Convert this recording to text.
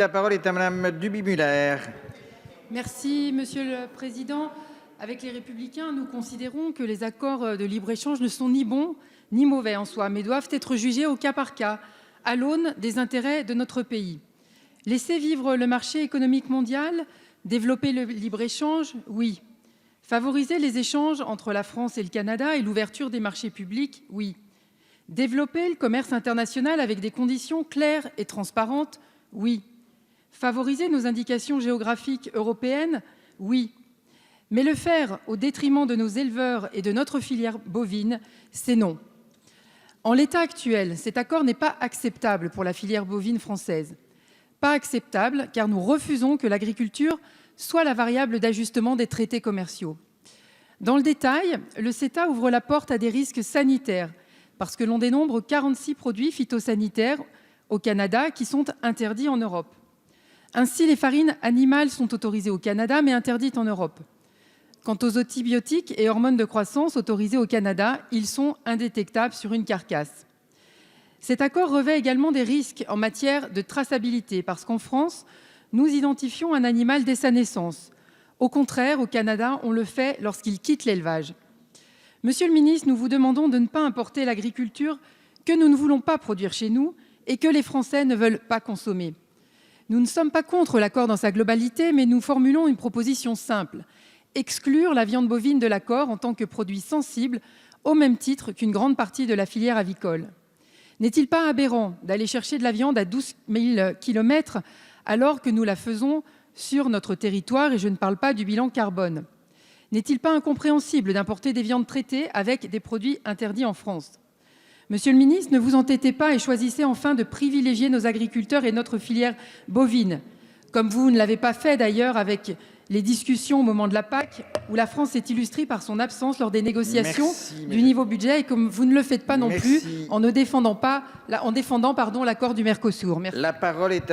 La parole est à Madame Duby-Muller. Merci, Monsieur le Président. Avec les Républicains, nous considérons que les accords de libre-échange ne sont ni bons ni mauvais en soi, mais doivent être jugés au cas par cas, à l'aune des intérêts de notre pays. Laisser vivre le marché économique mondial, développer le libre-échange, oui. Favoriser les échanges entre la France et le Canada et l'ouverture des marchés publics, oui. Développer le commerce international avec des conditions claires et transparentes, oui. Favoriser nos indications géographiques européennes, oui. Mais le faire au détriment de nos éleveurs et de notre filière bovine, c'est non. En l'état actuel, cet accord n'est pas acceptable pour la filière bovine française. Pas acceptable car nous refusons que l'agriculture soit la variable d'ajustement des traités commerciaux. Dans le détail, le CETA ouvre la porte à des risques sanitaires parce que l'on dénombre 46 produits phytosanitaires au Canada qui sont interdits en Europe. Ainsi, les farines animales sont autorisées au Canada mais interdites en Europe. Quant aux antibiotiques et hormones de croissance autorisés au Canada, ils sont indétectables sur une carcasse. Cet accord revêt également des risques en matière de traçabilité parce qu'en France, nous identifions un animal dès sa naissance. Au contraire, au Canada, on le fait lorsqu'il quitte l'élevage. Monsieur le ministre, nous vous demandons de ne pas importer l'agriculture que nous ne voulons pas produire chez nous et que les Français ne veulent pas consommer. Nous ne sommes pas contre l'accord dans sa globalité, mais nous formulons une proposition simple. Exclure la viande bovine de l'accord en tant que produit sensible, au même titre qu'une grande partie de la filière avicole. N'est-il pas aberrant d'aller chercher de la viande à 12 000 km alors que nous la faisons sur notre territoire, et je ne parle pas du bilan carbone? N'est-il pas incompréhensible d'importer des viandes traitées avec des produits interdits en France? Monsieur le ministre, ne vous entêtez pas et choisissez enfin de privilégier nos agriculteurs et notre filière bovine, comme vous ne l'avez pas fait d'ailleurs avec les discussions au moment de la PAC, où la France s'est illustrée par son absence lors des négociations du niveau budget, et comme vous ne le faites pas non plus en défendant l'accord du Mercosur. Merci. La parole est à